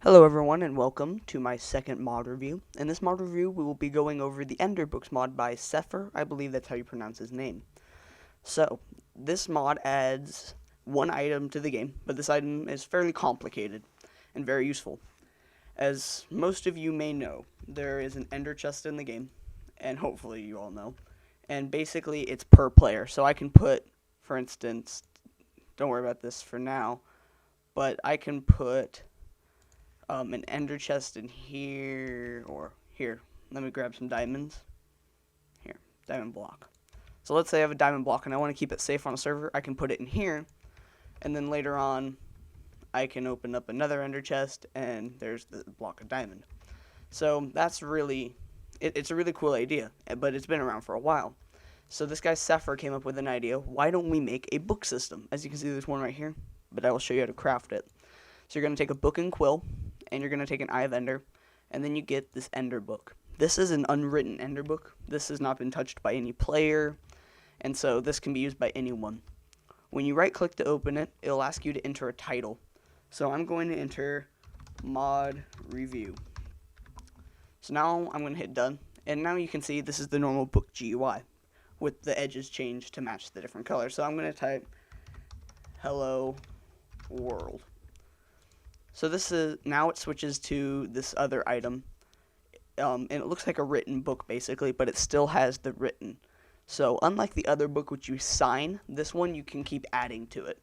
Hello everyone and welcome to my second mod review. In this mod review we will be going over the Ender Books mod by sephthir. I believe that's how you pronounce his name. So, this mod adds one item to the game, but this item is fairly complicated and very useful. As most of you may know, there is an ender chest in the game, and hopefully you all know, and basically it's per player. So I can put, for instance, don't worry about this for now, but I can put an ender chest in here, or here. Let me grab some diamonds. Here, diamond block. So let's say I have a diamond block and I want to keep it safe on a server. I can put it in here, and then later on, I can open up another ender chest, and there's the block of diamond. So that's really, it's a really cool idea, but it's been around for a while. So this guy sephthir came up with an idea. Why don't we make a book system? As you can see, there's one right here, but I will show you how to craft it. So you're going to take a book and quill, and you're going to take an Eye of Ender, and then you get this Ender book. This is an unwritten Ender book. This has not been touched by any player, and so this can be used by anyone. When you right click to open it, it'll ask you to enter a title. So I'm going to enter mod review. So now I'm going to hit done, and now you can see this is the normal book GUI with the edges changed to match the different colors. So I'm going to type hello world. So this is, now it switches to this other item, and it looks like a written book basically, but it still has the written. So unlike the other book which you sign, this one you can keep adding to it.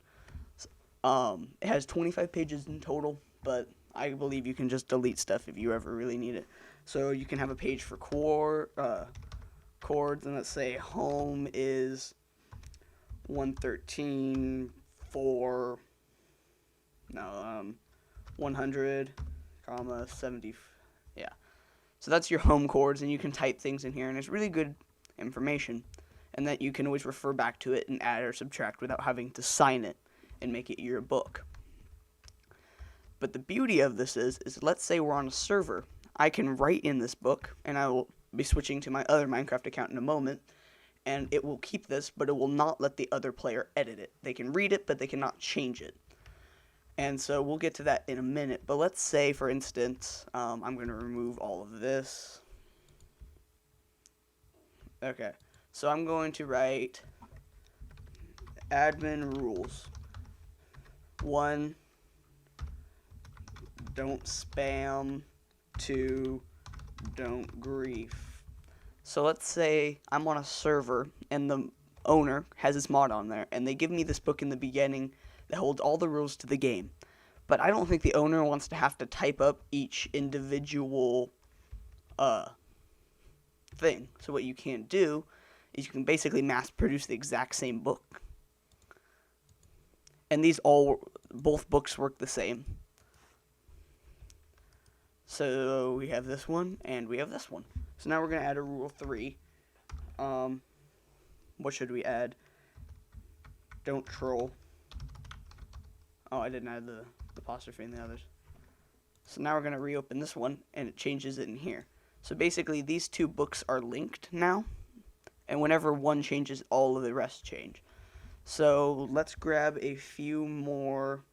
It has 25 pages in total, but I believe you can just delete stuff if you ever really need it. So you can have a page for chords, and let's say home is 113 for 100, 70, yeah. So that's your home chords, and you can type things in here, and it's really good information, and that you can always refer back to it and add or subtract without having to sign it and make it your book. But the beauty of this is let's say we're on a server. I can write in this book, and I will be switching to my other Minecraft account in a moment, and it will keep this, but it will not let the other player edit it. They can read it, but they cannot change it. And so we'll get to that in a minute, but let's say, for instance, I'm going to remove all of this. Okay, so I'm going to write admin rules. 1, don't spam. 2, don't grief. So let's say I'm on a server, and the owner has this mod on there, and they give me this book in the beginning that holds all the rules to the game. But I don't think the owner wants to have to type up each individual thing. So what you can do is you can basically mass produce the exact same book. And both books work the same. So we have this one, and we have this one. So now we're going to add a rule 3. What should we add? Don't troll. Oh, I didn't add the apostrophe in the others. So now we're going to reopen this one, and it changes it in here. So basically, these two books are linked now, and whenever one changes, all of the rest change. So let's grab a few more.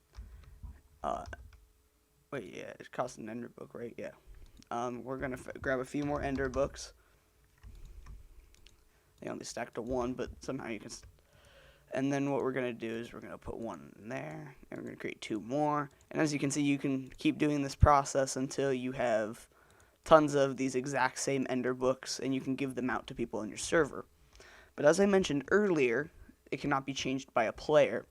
Wait, yeah, it costs an Ender book, right? Yeah. We're going to grab a few more Ender books. They only stack to 1, but somehow you can. And then what we're going to do is we're going to put 1 in there, and we're going to create 2 more. And as you can see, you can keep doing this process until you have tons of these exact same Ender books, and you can give them out to people on your server. But as I mentioned earlier, it cannot be changed by a player.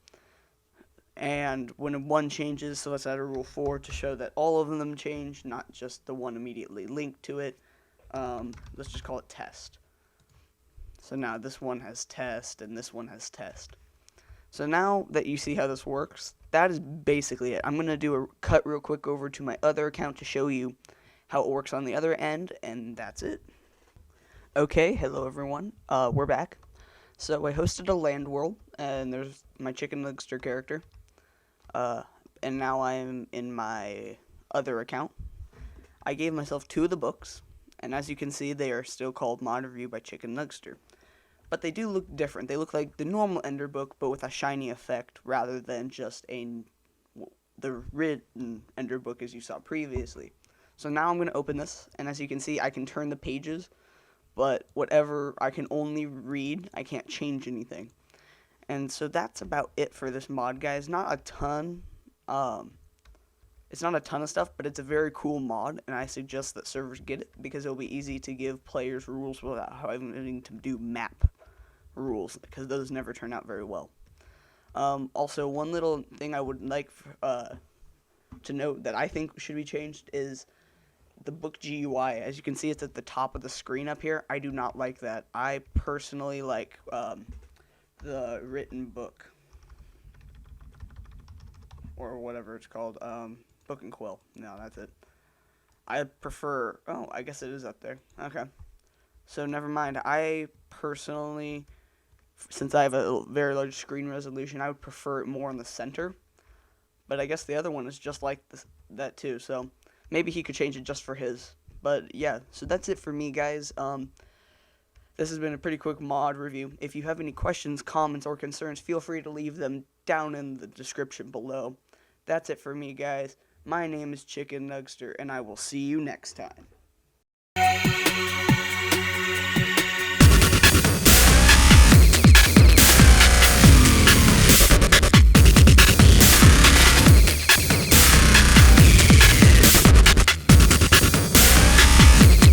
And when one changes, so let's add a rule 4 to show that all of them change, not just the one immediately linked to it. Let's just call it test. So now this one has test, and this one has test. So now that you see how this works, that is basically it. I'm going to do a cut real quick over to my other account to show you how it works on the other end, and that's it. Okay, hello everyone. We're back. So I hosted a land world, and there's my chicken nugster character. And now I'm in my other account. I gave myself 2 of the books, and as you can see, they are still called Mod Review by Chicken Nugster. But they do look different. They look like the normal Ender book, but with a shiny effect rather than just the written Ender book as you saw previously. So now I'm going to open this, and as you can see, I can turn the pages, but whatever I can only read, I can't change anything. And so that's about it for this mod, guys. Not a ton. It's not a ton of stuff, but it's a very cool mod, and I suggest that servers get it because it'll be easy to give players rules without having to do map rules, because those never turn out very well. Also, one little thing I would like to note that I think should be changed is the book GUI. As you can see, it's at the top of the screen up here. I do not like that. I personally like the written book, or whatever it's called, book and quill. No, that's it. I prefer, oh, I guess it is up there. Okay. So never mind. I personally, since I have a very large screen resolution, I would prefer it more in the center. But I guess the other one is just like that too. So maybe he could change it just for his. But yeah, so that's it for me, guys. This has been a pretty quick mod review. If you have any questions, comments, or concerns, feel free to leave them down in the description below. That's it for me, guys. My name is Chicken Nugster, and I will see you next time.